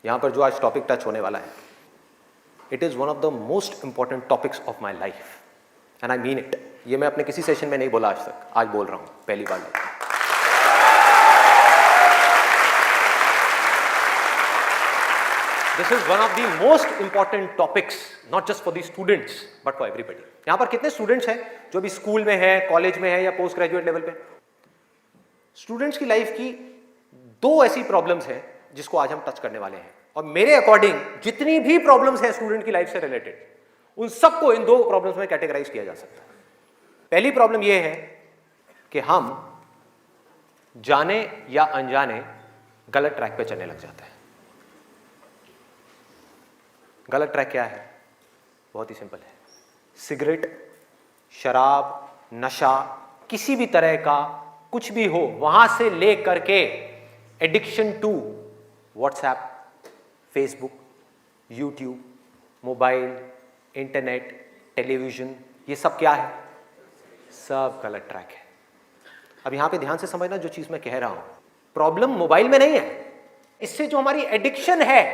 यहाँ पर जो आज टॉपिक टच होने वाला है, it is one of the most important topics of my life and I mean it. ये मैं अपने किसी सेशन में नहीं बोला आज तक, आज बोल रहा हूँ पहली बार। This is one of the most important topics, not just for the students but for everybody. यहाँ पर कितने स्टूडेंट्स हैं जो भी स्कूल में है, कॉलेज में है या पोस्ट ग्रेजुएट लेवल पे? स्टूडेंट्स की लाइफ की दो ऐसी प्रॉब्लम्स हैं जिसको आज हम टच करने वाले हैं, और मेरे अकॉर्डिंग जितनी भी प्रॉब्लम्स हैं स्टूडेंट की लाइफ से रिलेटेड, उन सबको इन दो प्रॉब्लम्स में कैटेगराइज किया जा सकता है। पहली प्रॉब्लम यह है कि हम जाने या अनजाने गलत ट्रैक पे चलने लग जाते हैं। गलत ट्रैक क्या है? बहुत ही सिंपल है। सिगरेट, शराब, नशा, किसी भी तरह का कुछ भी हो, वहां से ले करके addiction to WhatsApp, Facebook, YouTube, mobile, internet, television, ये सब क्या है? सब गलत ट्रैक है। अब यहां पे ध्यान से समझना जो चीज मैं कह रहा हूं। प्रॉब्लम मोबाइल में नहीं है, इससे जो हमारी एडिक्शन है,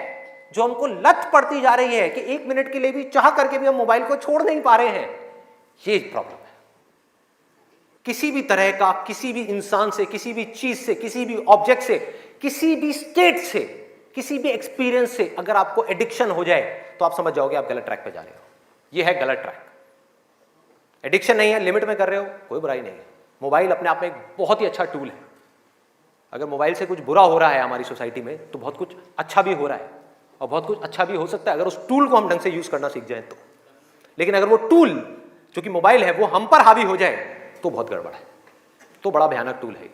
जो हमको लत पड़ती जा रही है कि 1 मिनट के लिए भी चाह करके भी हम मोबाइल को छोड़ नहीं पा रहे हैं, ये प्रॉब्लम है। किसी भी तरह का, किसी भी इंसान से, किसी भी चीज से, किसी भी ऑब्जेक्ट से, किसी भी स्टेट से, किसी भी एक्सपीरियंस से अगर आपको एडिक्शन हो जाए तो आप समझ जाओगे आप गलत ट्रैक पे जा रहे हो। ये है गलत ट्रैक। एडिक्शन नहीं है, लिमिट में कर रहे हो, कोई बुराई नहीं है। मोबाइल अपने आप में एक बहुत ही अच्छा टूल है। अगर मोबाइल से कुछ बुरा हो रहा है हमारी सोसाइटी में, तो बहुत कुछ अच्छा भी हो रहा है, और बहुत कुछ अच्छा भी हो सकता है अगर उस टूल को हम ढंग से यूज करना सीख जाए तो। लेकिन अगर वो टूल जो कि मोबाइल है वो हम पर हावी हो जाए तो बहुत गड़बड़ है, तो बड़ा भयानक टूल है।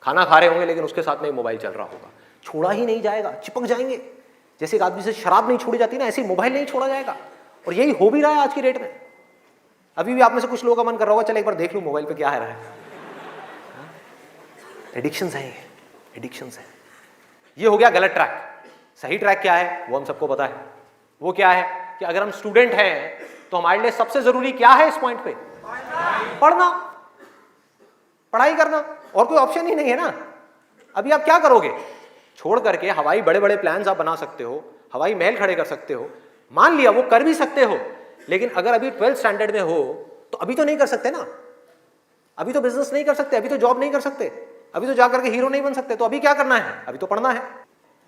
खाना खा रहे होंगे लेकिन उसके साथ में मोबाइल चल रहा होगा, छोड़ा ही नहीं जाएगा, चिपक जाएंगे। जैसे एक आदमी से शराब नहीं छोड़ी जाती ना, ऐसे मोबाइल नहीं छोड़ा जाएगा। और यही हो भी रहा है आज की डेट में। अभी भी आप में से कुछ लोगों का मन कर रहा होगा, चल एक बार देख लूं मोबाइल पे क्या है रहा है। एडिक्शंस है, एडिक्शंस है। ये हो गया गलत ट्रैक। सही ट्रैक क्या है वो हम सबको पता है। वो क्या है कि अगर हम स्टूडेंट हैं तो हमारे लिए सबसे जरूरी क्या है इस पॉइंट पे? पढ़ना, पढ़ाई करना, और कोई ऑप्शन ही नहीं है ना। अभी आप क्या करोगे? छोड़ करके हवाई बड़े बड़े प्लान्स आप बना सकते हो, हवाई महल खड़े कर सकते हो, मान लिया वो कर भी सकते हो, लेकिन अगर अभी 12th स्टैंडर्ड में हो तो अभी तो नहीं कर सकते ना। अभी तो बिजनेस नहीं कर सकते, अभी तो जॉब नहीं कर सकते, अभी तो जाकर के हीरो नहीं बन सकते। तो अभी क्या करना है? अभी तो पढ़ना है।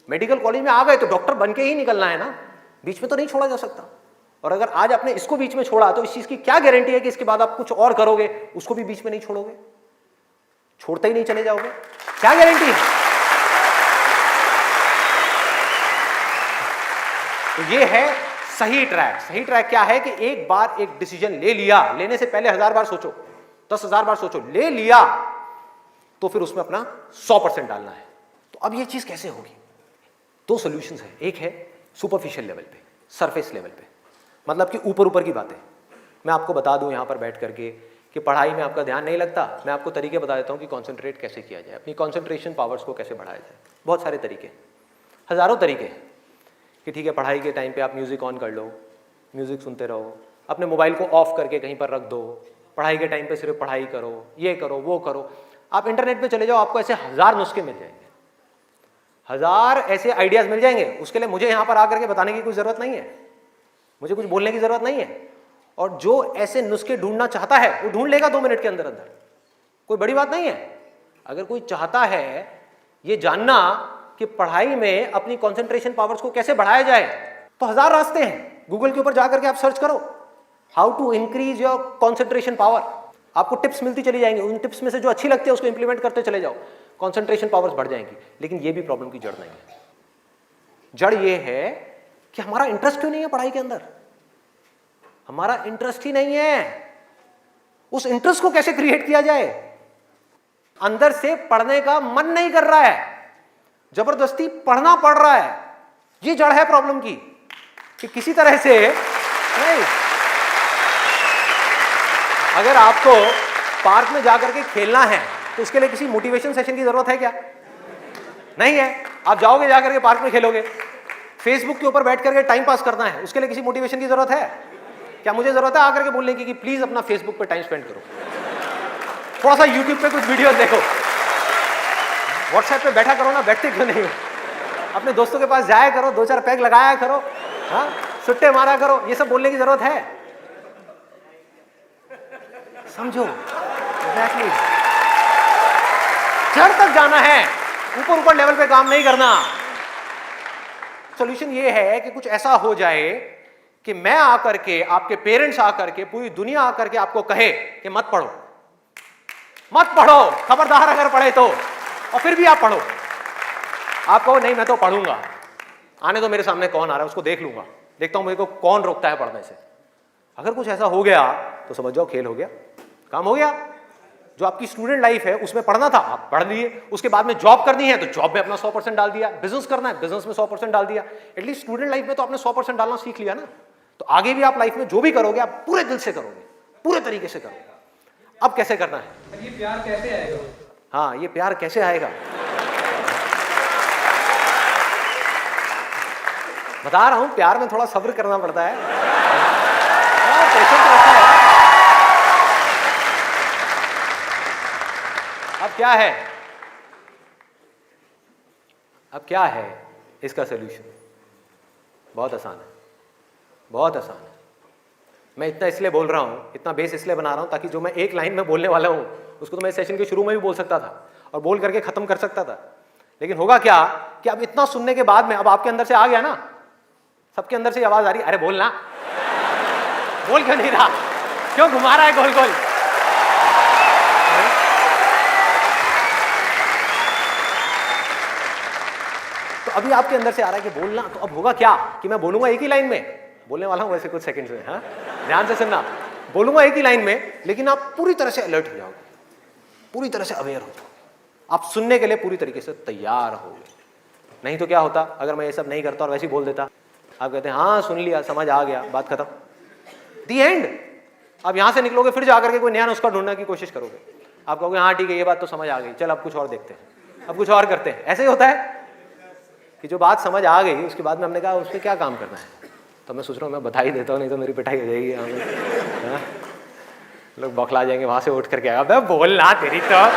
मेडिकल कॉलेज में आ गए तो डॉक्टर बन के ही निकलना है ना, बीच में तो नहीं छोड़ा जा सकता। और अगर आज आपने इसको बीच में छोड़ा तो इस चीज की क्या गारंटी है कि इसके बाद आप कुछ और करोगे, उसको भी बीच में नहीं छोड़ोगे, छोड़ते ही नहीं चले जाओगे? क्या गारंटी है? तो ये है सही ट्रैक। सही ट्रैक क्या है कि एक बार एक डिसीजन ले लिया, लेने से पहले 1000 बार सोचो, 10,000 बार सोचो, ले लिया तो फिर उसमें अपना 100% डालना है। तो अब ये चीज कैसे होगी? दो सॉल्यूशंस है। एक है सुपरफिशियल लेवल पे, सरफेस लेवल पे, मतलब कि ऊपर ऊपर की बातें। मैं आपको बता दूं यहां पर बैठ करके कि पढ़ाई में आपका ध्यान नहीं लगता, मैं आपको तरीके बता देता हूं कि कॉन्सेंट्रेट कैसे किया जाए, अपनी कॉन्सेंट्रेशन पावर्स को कैसे बढ़ाया जाए। बहुत सारे तरीके, हजारों तरीके हैं कि ठीक है पढ़ाई के टाइम पे आप म्यूजिक ऑन कर लो, म्यूजिक सुनते रहो, अपने मोबाइल को ऑफ करके कहीं पर रख दो, पढ़ाई के टाइम पे सिर्फ पढ़ाई करो, ये करो वो करो। आप इंटरनेट पे चले जाओ, आपको ऐसे 1000 नुस्खे मिल जाएंगे, 1000 ऐसे आइडियाज मिल जाएंगे। उसके लिए मुझे यहाँ पर आकर के बताने की कोई जरूरत नहीं है, मुझे कुछ बोलने की जरूरत नहीं है। और जो ऐसे नुस्खे ढूंढना चाहता है वो ढूंढ लेगा 2 मिनट के अंदर अंदर, कोई बड़ी बात नहीं है। अगर कोई चाहता है ये जानना कि पढ़ाई में अपनी कंसंट्रेशन पावर्स को कैसे बढ़ाया जाए, तो 1000 रास्ते हैं। गूगल के ऊपर जाकर के आप सर्च करो how to increase your concentration power, आपको टिप्स मिलती चली जाएंगी। उन टिप्स में से जो अच्छी लगती है उसको इंप्लीमेंट करते चले जाओ, कंसंट्रेशन पावर्स बढ़ जाएंगी। लेकिन ये भी प्रॉब्लम की जड़ नहीं है। जड़ ये है कि हमारा इंटरेस्ट क्यों नहीं है पढ़ाई के अंदर? हमारा इंटरेस्ट ही नहीं है। उस इंटरेस्ट को कैसे क्रिएट किया जाए? अंदर से पढ़ने का मन नहीं कर रहा है, जबरदस्ती पढ़ना पड़ रहा है। ये जड़ है प्रॉब्लम की कि किसी तरह से नहीं। अगर आपको पार्क में जाकर के खेलना है तो उसके लिए किसी मोटिवेशन सेशन की जरूरत है क्या? नहीं है। आप जाओगे जाकर के पार्क में खेलोगे। फेसबुक के ऊपर बैठ करके टाइम पास करना है, उसके लिए किसी मोटिवेशन की जरूरत है क्या? मुझे जरूरत है आकर के बोलने की कि प्लीज अपना फेसबुक पे टाइम स्पेंड करो, थोड़ा सा यूट्यूब पे कुछ वीडियो देखो, व्हाट्सएप पे बैठा करो ना, बैठते क्यों नहीं हो? अपने दोस्तों के पास जाया करो, 2-4 पैग लगाया करो, हाँ, सुट्टे मारा करो, ये सब बोलने की जरूरत है? समझो, एग्जैक्टली। जड़ तक जाना है, ऊपर ऊपर लेवल पे काम नहीं करना। सॉल्यूशन ये है कि कुछ ऐसा हो जाए कि मैं आकर के, आपके पेरेंट्स आकर के, पूरी दुनिया आकर के आपको कहे कि मत पढ़ो, मत पढ़ो, खबरदार अगर पढ़े तो, और फिर भी आप पढ़ो। आप कहो नहीं मैं तो पढ़ूंगा, आने तो मेरे सामने कौन आ रहा है उसको देख लूंगा, देखता हूं मेरे को कौन रोकता है पढ़ने से। अगर कुछ ऐसा हो गया तो समझ जाओ खेल हो गया, काम हो गया। जो आपकी स्टूडेंट लाइफ है उसमें पढ़ना था आप पढ़ लिए, उसके बाद में जॉब करनी है तो जॉब में अपना 100% डाल दिया, बिजनेस करना है बिजनेस में 100% डाल दिया। एटलीस्ट स्टूडेंट लाइफ में तो आपने 100% डालना सीख लिया ना, तो आगे भी आप लाइफ में जो भी करोगे आप पूरे दिल से करोगे, पूरे तरीके से करोगे। अब कैसे करना है? ये प्यार कैसे आएगा? हाँ, ये प्यार कैसे आएगा? बता रहा हूं, प्यार में थोड़ा सब्र करना पड़ता है, पेशेंस रखना है। अब क्या है, अब क्या है इसका सलूशन? बहुत आसान है, बहुत आसान है। मैं इतना इसलिए बोल रहा हूं, इतना बेस इसलिए बना रहा हूं ताकि जो मैं एक लाइन में बोलने वाला हूं उसको तो मैं सेशन के शुरू में भी बोल सकता था और बोल करके खत्म कर सकता था। लेकिन होगा क्या कि अब इतना सुनने के बाद में अब आपके अंदर से आ गया ना, सबके अंदर से आवाज आ रही, अरे बोलना, बोल क्यों नहीं रहा, क्यों घुमा रहा है गोल गोल? तो अभी आपके अंदर से आ रहा है कि बोलना, तो अब होगा क्या कि मैं बोलूंगा एक ही लाइन में, बोलने वाला हूं वैसे कुछ सेकंड्स में, हाँ ध्यान से सुनना, बोलूंगा एक ही लाइन में, लेकिन आप पूरी तरह से अलर्ट हो जाओगे, पूरी तरह से अवेयर हो जाओगे, आप सुनने के लिए पूरी तरीके से तैयार होगे। नहीं तो क्या होता अगर मैं ये सब नहीं करता और वैसे ही बोल देता, आप कहते हैं हाँ सुन लिया, समझ आ गया, बात खत्म, दी एंड। अब यहां से निकलोगे फिर जाकर के कोई नया नुस्खा ढूंढने की कोशिश करोगे, आप कहोगे हाँ ठीक है ये बात तो समझ आ गई, चल अब कुछ और देखते हैं, अब कुछ और करते हैं। ऐसे ही होता है कि जो बात समझ आ गई उसके बाद में हमने कहा उस पर क्या काम करना है, तो मैं सोच रहा हूँ मैं बधाई देता हूँ, नहीं तो मेरी पिटाई हो जाएगी यहाँ में, लोग बौखला जाएंगे, वहां से उठ करके आएगा बोलना तेरी तो।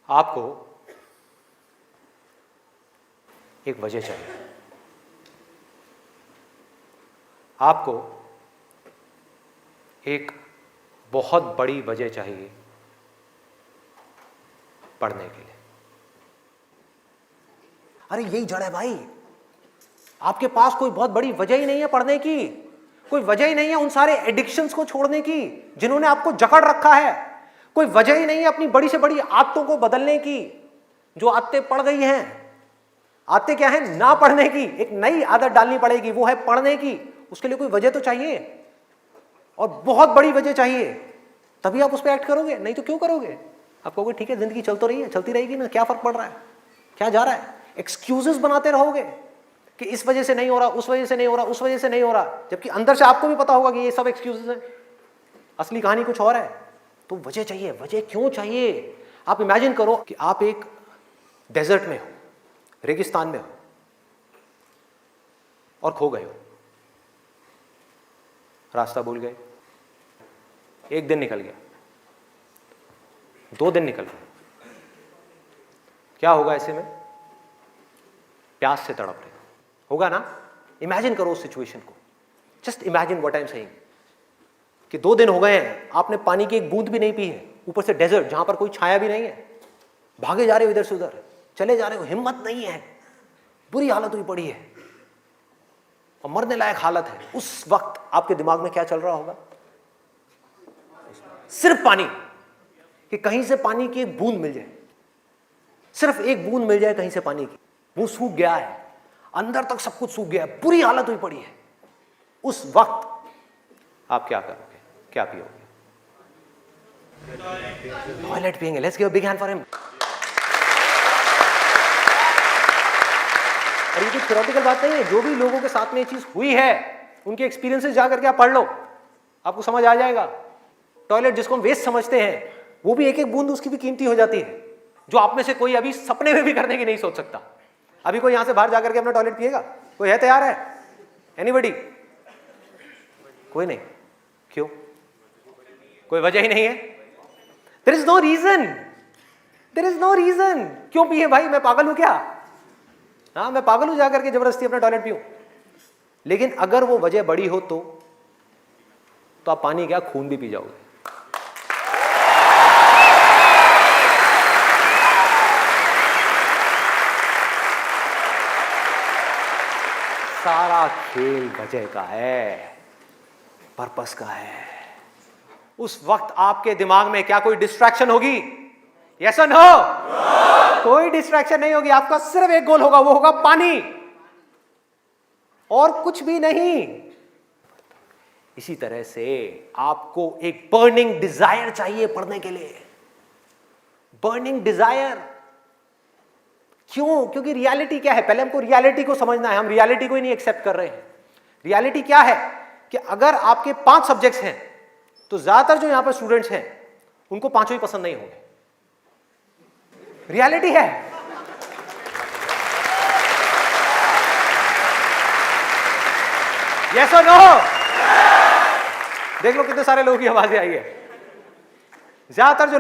आपको एक वजह चाहिए, आपको एक बहुत बड़ी वजह चाहिए पढ़ने के लिए। अरे यही जड़ है भाई, आपके पास कोई बहुत बड़ी वजह ही नहीं है पढ़ने की, कोई वजह ही नहीं है उन सारे एडिक्शंस को छोड़ने की जिन्होंने आपको जकड़ रखा है, कोई वजह ही नहीं है अपनी बड़ी से बड़ी आदतों को बदलने की, जो आदतें पड़ गई हैं। आदतें क्या है? ना पढ़ने की, एक नई आदत डालनी पड़ेगी, वो है पढ़ने की। उसके लिए कोई वजह तो चाहिए, और बहुत बड़ी वजह चाहिए, तभी आप उस पर एक्ट करोगे, नहीं तो क्यों करोगे? आप कहोगे ठीक है जिंदगी चल तो रही है, चलती रहेगी ना, क्या फर्क पड़ रहा है, क्या जा रहा है? एक्सक्यूजेस बनाते रहोगे कि इस वजह से नहीं हो रहा, उस वजह से नहीं हो रहा, उस वजह से नहीं हो रहा, जबकि अंदर से आपको भी पता होगा कि ये सब एक्सक्यूजेस हैं, असली कहानी कुछ और है। तो वजह चाहिए। वजह क्यों चाहिए? आप इमेजिन करो कि आप एक डेजर्ट में हो, रेगिस्तान में हो और खो गए हो, रास्ता भूल गए, एक दिन निकल गया, 2 दिन निकल गए, क्या होगा ऐसे में? प्यास से तड़प रहे होगा ना? इमेजिन करो उस सिचुएशन को, just imagine what I am saying कि 2 दिन हो गए हैं, आपने पानी की एक बूंद भी नहीं पी है, ऊपर से डेजर्ट जहां पर कोई छाया भी नहीं है, भागे जा रहे हो इधर से उधर, चले जा रहे हो, हिम्मत नहीं है, बुरी हालत हुई पड़ी है और मरने लायक हालत है। उस वक्त आपके दिमाग में क्या चल रहा होगा? सिर्फ पानी, कि कहीं से पानी की एक बूंद मिल जाए, सिर्फ एक बूंद मिल जाए कहीं से पानी की। वो सूख गया है, अंदर तक सब कुछ सूख गया है, बुरी हालत हुई पड़ी है। उस वक्त आप क्या करोगे? क्या पियोगे? टॉयलेट पिएंगे। Let's give a big hand for him. और ये कुछ थ्योरेटिकल बात नहीं है, जो भी लोगों के साथ में ये चीज हुई है उनके एक्सपीरियंसेस जाकर के आप पढ़ लो, आपको समझ आ जाएगा। टॉयलेट जिसको हम वेस्ट समझते हैं, वो भी एक एक बूंद उसकी भी कीमती हो जाती है, जो आप में से कोई अभी सपने में भी करने की नहीं सोच सकता। अभी कोई यहां से बाहर जाकर के अपना टॉयलेट पिएगा? कोई है तैयार है? एनीबॉडी? कोई नहीं। क्यों? कोई वजह ही नहीं है। There is no reason, there is no reason. क्यों पिए भाई, मैं पागल हूं क्या? हाँ, मैं पागल हूं जाकर के जबरदस्ती अपना टॉयलेट पीऊं? लेकिन अगर वो वजह बड़ी हो तो आप पानी क्या, खून भी पी जाओगे। सारा खेल वजह का है, पर्पस का है। उस वक्त आपके दिमाग में क्या कोई डिस्ट्रैक्शन होगी? यस और नो? कोई डिस्ट्रैक्शन नहीं होगी। आपका सिर्फ एक गोल होगा, वो होगा पानी, और कुछ भी नहीं। इसी तरह से आपको एक बर्निंग डिजायर चाहिए पढ़ने के लिए, बर्निंग डिजायर। क्यों? क्योंकि रियलिटी क्या है, पहले हमको रियलिटी को समझना है। हम रियलिटी को ही नहीं एक्सेप्ट कर रहे हैं। रियलिटी क्या है कि अगर आपके 5 सब्जेक्ट्स हैं तो ज्यादातर जो यहां पर स्टूडेंट्स हैं उनको 5 ही पसंद नहीं होंगे। रियलिटी है। यस और नो? देख लो कितने सारे लोगों की आवाजें आई है। ज्यादातर जो